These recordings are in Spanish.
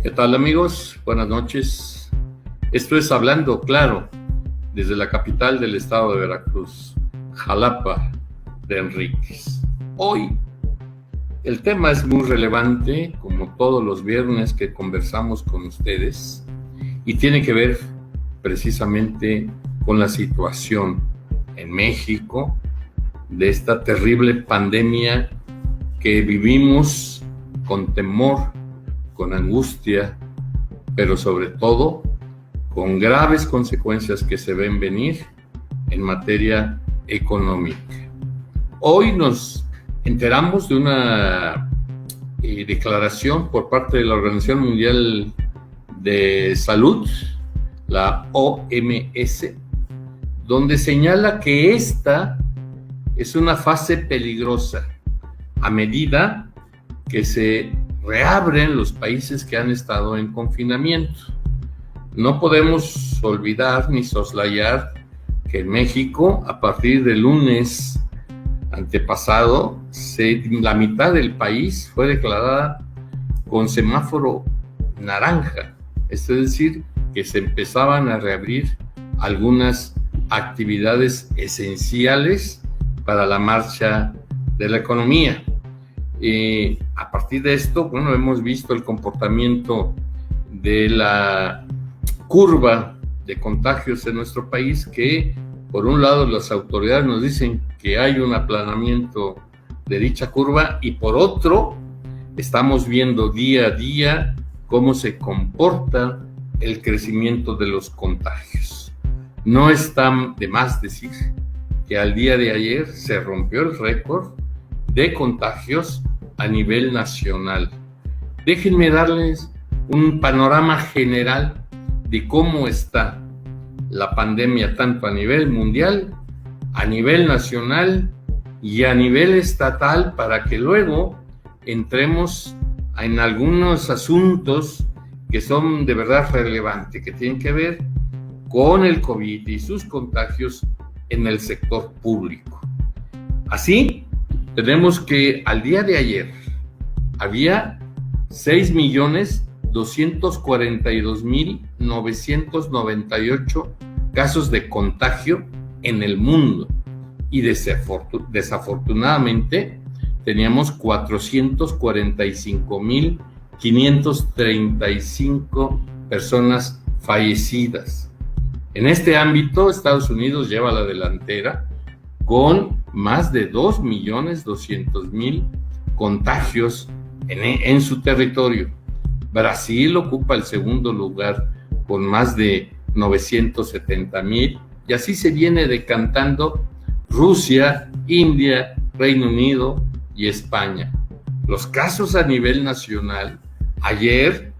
¿Qué tal, amigos? Buenas noches. Esto es Hablando Claro, desde la capital del estado de Veracruz, Jalapa de Enríquez. Hoy el tema es muy relevante, como todos los viernes que conversamos con ustedes, y tiene que ver precisamente con la situación en México de esta terrible pandemia que vivimos con temor, con angustia, pero sobre todo con graves consecuencias que se ven venir en materia económica. Hoy nos enteramos de una declaración por parte de la Organización Mundial de Salud, la OMS, donde señala que esta es una fase peligrosa a medida que se reabren los países que han estado en confinamiento. No podemos olvidar ni soslayar que en México, a partir del lunes antepasado, la mitad del país fue declarada con semáforo naranja, es decir, que se empezaban a reabrir algunas actividades esenciales para la marcha de la economía. A partir de esto, hemos visto el comportamiento de la curva de contagios en nuestro país, que por un lado las autoridades nos dicen que hay un aplanamiento de dicha curva, y por otro estamos viendo día a día cómo se comporta el crecimiento de los contagios. No está de más decir que al día de ayer se rompió el récord de contagios a nivel nacional. Déjenme darles un panorama general de cómo está la pandemia tanto a nivel mundial, a nivel nacional y a nivel estatal, para que luego entremos en algunos asuntos que son de verdad relevantes, que tienen que ver con el COVID y sus contagios en el sector público. Así, tenemos que al día de ayer había 6.242.998 casos de contagio en el mundo, y desafortunadamente teníamos 445.535 personas fallecidas. En este ámbito, Estados Unidos lleva la delantera con más de 2.200.000 contagios en su territorio. Brasil ocupa el segundo lugar con más de 970.000, y así se viene decantando Rusia, India, Reino Unido y España. Los casos a nivel nacional, ayer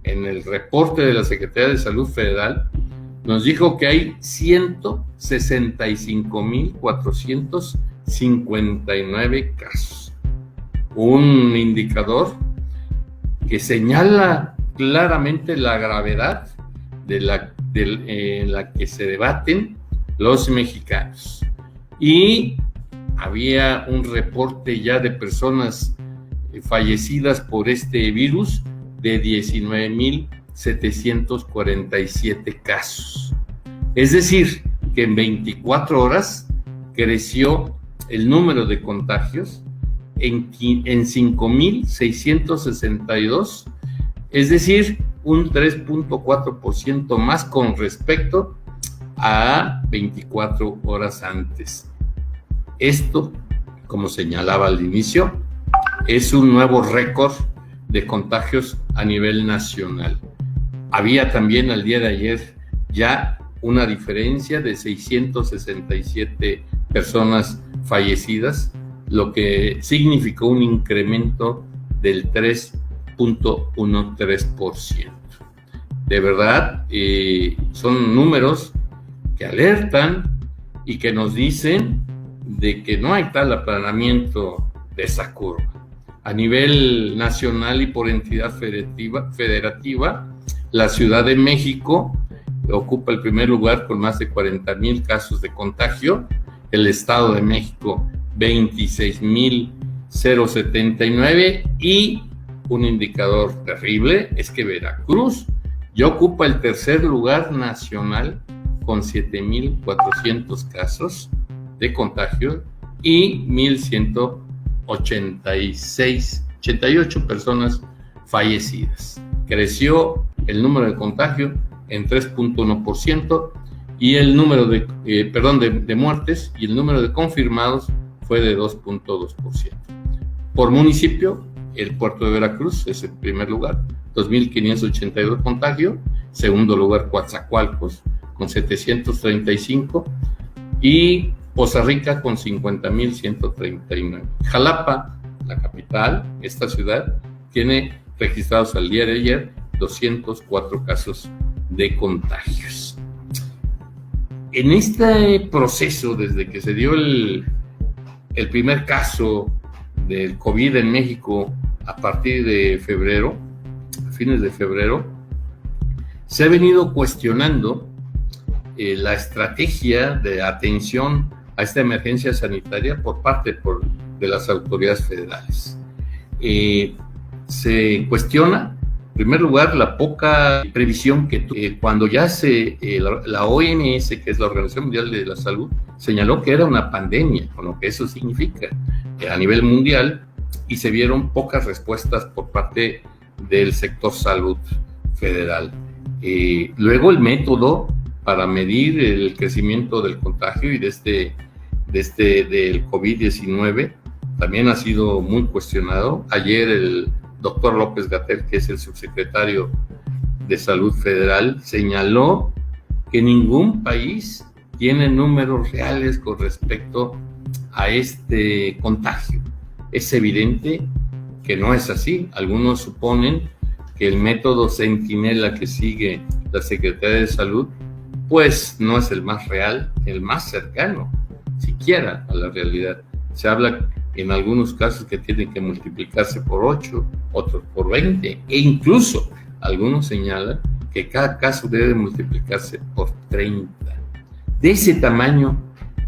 en el reporte de la Secretaría de Salud Federal, nos dijo que hay 165.459 casos. Un indicador que señala claramente la gravedad en la que se debaten los mexicanos. Y había un reporte ya de personas fallecidas por este virus de 19.747 casos. Es decir, que en 24 horas creció el número de contagios en 5.662, es decir, un 3.4% más con respecto a 24 horas antes. Esto, como señalaba al inicio, es un nuevo récord de contagios a nivel nacional. Había también al día de ayer ya una diferencia de 667 personas fallecidas, lo que significó un incremento del 3.13%. De verdad, son números que alertan y que nos dicen de que no hay tal aplanamiento de esa curva. A nivel nacional y por entidad federativa, la Ciudad de México ocupa el primer lugar con más de 40,000 casos de contagio, el Estado de México 26,079 y un indicador terrible es que Veracruz ya ocupa el tercer lugar nacional con 7,400 casos de contagio y 1,188 personas fallecidas. Creció el número de contagio en 3.1% y el número de muertes y el número de confirmados fue de 2.2%. Por municipio, el puerto de Veracruz es el primer lugar, 2,582 contagios. Segundo lugar, Coatzacoalcos con 735 y Poza Rica con 50,139. Jalapa, la capital, esta ciudad, tiene registrados al día de ayer 204 casos de contagios. En este proceso, desde que se dio el primer caso del COVID en México a partir de febrero, a fines de febrero, se ha venido cuestionando la estrategia de atención a esta emergencia sanitaria por parte de las autoridades federales. Se cuestiona, en primer lugar, la poca previsión que cuando ya la OMS, que es la Organización Mundial de la Salud, señaló que era una pandemia, con lo que eso significa a nivel mundial, y se vieron pocas respuestas por parte del sector salud federal. Luego el método para medir el crecimiento del contagio y del COVID-19 también ha sido muy cuestionado. Ayer el doctor López-Gatell, que es el subsecretario de Salud Federal, señaló que ningún país tiene números reales con respecto a este contagio. Es evidente que no es así. Algunos suponen que el método Centinela que sigue la Secretaría de Salud, pues no es el más real, el más cercano, siquiera a la realidad. Se habla en algunos casos que tienen que multiplicarse por 8, otros por 20, e incluso algunos señalan que cada caso debe multiplicarse por 30. De ese tamaño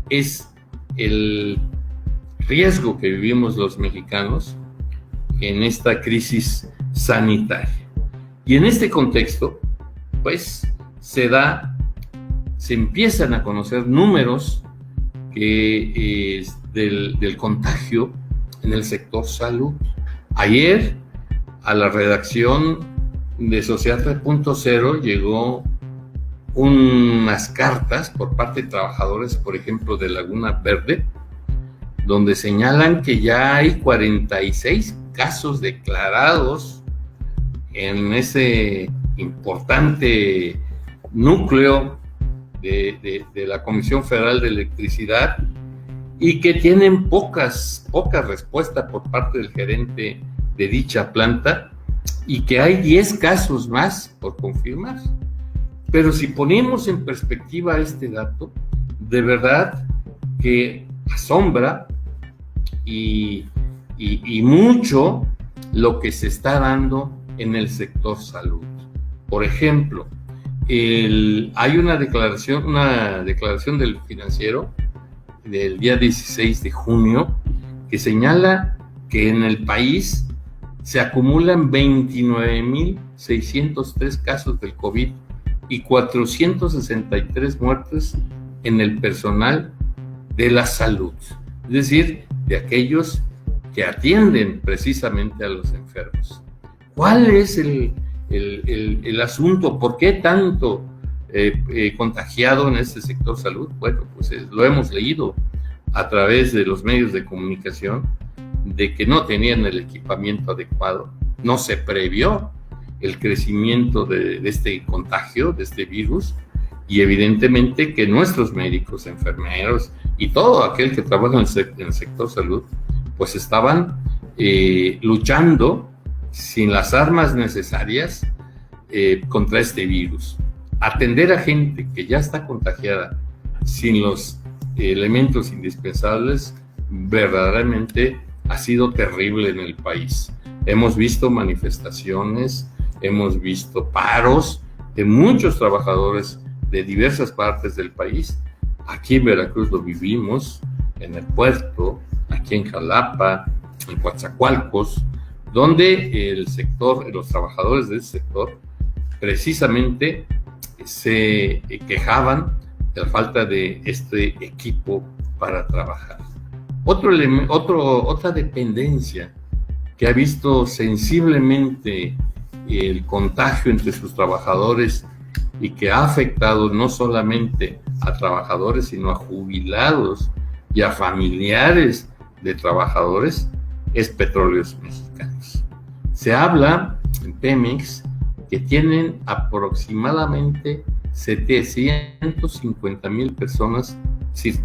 es el riesgo que vivimos los mexicanos en esta crisis sanitaria. Y en este contexto, pues, se empiezan a conocer números del contagio en el sector salud. Ayer, a la redacción de Sociedad 3.0 llegó unas cartas por parte de trabajadores, por ejemplo, de Laguna Verde, donde señalan que ya hay 46 casos declarados en ese importante núcleo de la Comisión Federal de Electricidad y que tienen poca respuesta por parte del gerente de dicha planta y que hay 10 casos más por confirmar. Pero si ponemos en perspectiva este dato, de verdad que asombra y mucho lo que se está dando en el sector salud. Por ejemplo, hay una declaración del Financiero del día 16 de junio que señala que en el país se acumulan 29,603 casos del COVID y 463 muertes en el personal de la salud, es decir, de aquellos que atienden precisamente a los enfermos. ¿Cuál es el asunto? ¿Por qué tanto contagiado en este sector salud? Bueno, pues lo hemos leído a través de los medios de comunicación, de que no tenían el equipamiento adecuado, no se previó el crecimiento de este contagio, de este virus, y evidentemente que nuestros médicos, enfermeros y todo aquel que trabaja en el sector salud, pues estaban luchando sin las armas necesarias contra este virus. Atender a gente que ya está contagiada sin los elementos indispensables verdaderamente ha sido terrible en el país. Hemos visto manifestaciones, hemos visto paros de muchos trabajadores de diversas partes del país. Aquí en Veracruz lo vivimos, en el puerto, aquí en Jalapa, en Coatzacoalcos, donde el sector, los trabajadores de ese sector, precisamente se quejaban de la falta de este equipo para trabajar. Otra dependencia que ha visto sensiblemente el contagio entre sus trabajadores y que ha afectado no solamente a trabajadores, sino a jubilados y a familiares de trabajadores, es Petróleos Mexicanos. Se habla en Pemex que tienen aproximadamente 750,000 personas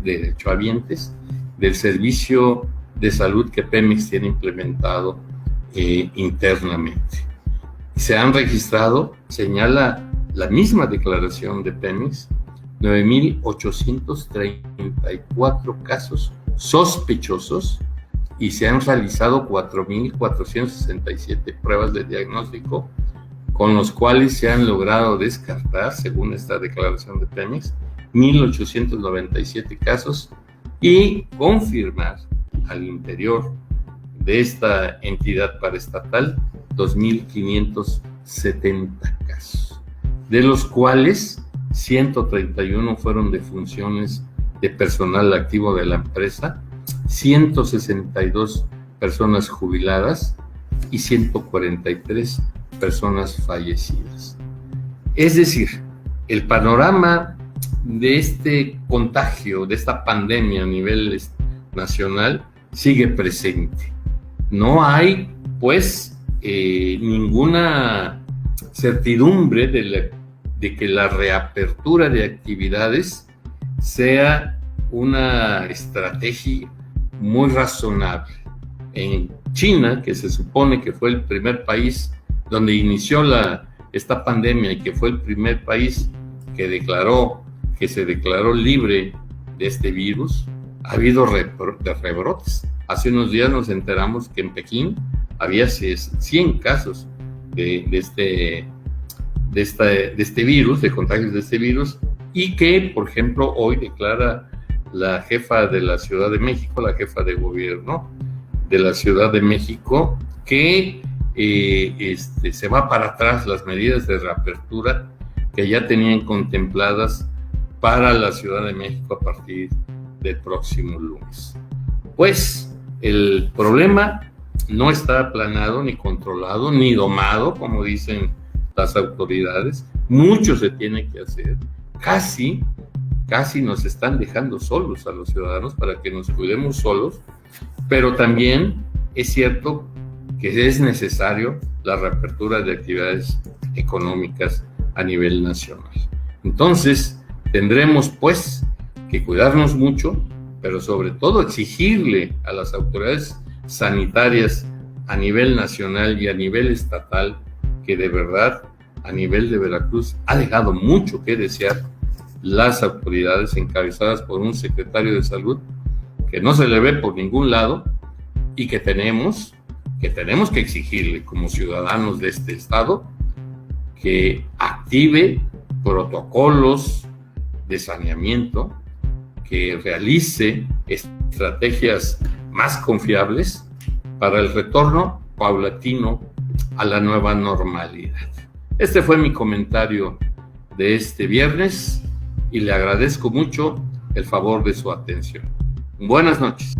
derechohabientes del servicio de salud que Pemex tiene implementado internamente. Se han registrado, señala la misma declaración de Pemex, 9,834 casos sospechosos y se han realizado 4,467 pruebas de diagnóstico, con los cuales se han logrado descartar, según esta declaración de Pemex, 1,897 casos y confirmar al interior de esta entidad paraestatal 2,570 casos, de los cuales 131 fueron defunciones de personal activo de la empresa, 162 personas jubiladas y 143 personas fallecidas. Es decir, el panorama de este contagio, de esta pandemia a nivel nacional, sigue presente. No hay, pues, ninguna certidumbre de que la reapertura de actividades sea una estrategia muy razonable. En China, que se supone que fue el primer país donde inició esta pandemia y que fue el primer país que se declaró libre de este virus, ha habido rebrotes. Hace unos días nos enteramos que en Pekín había 100 casos de este virus, de contagios de este virus, y que, por ejemplo, hoy declara la jefa de la Ciudad de México, la jefa de gobierno de la Ciudad de México, que se va para atrás las medidas de reapertura que ya tenían contempladas para la Ciudad de México a partir del próximo lunes. Pues el problema no está aplanado, ni controlado, ni domado, como dicen las autoridades. Mucho se tiene que hacer. Casi nos están dejando solos a los ciudadanos para que nos cuidemos solos, pero también es cierto que es necesario la reapertura de actividades económicas a nivel nacional. Entonces, tendremos pues que cuidarnos mucho, pero sobre todo exigirle a las autoridades sanitarias a nivel nacional y a nivel estatal que de verdad a nivel de Veracruz ha dejado mucho que desear las autoridades encabezadas por un secretario de salud que no se le ve por ningún lado y que tenemos que exigirle como ciudadanos de este estado que active protocolos de saneamiento, que realice estrategias más confiables para el retorno paulatino a la nueva normalidad. Este fue mi comentario de este viernes y le agradezco mucho el favor de su atención. Buenas noches.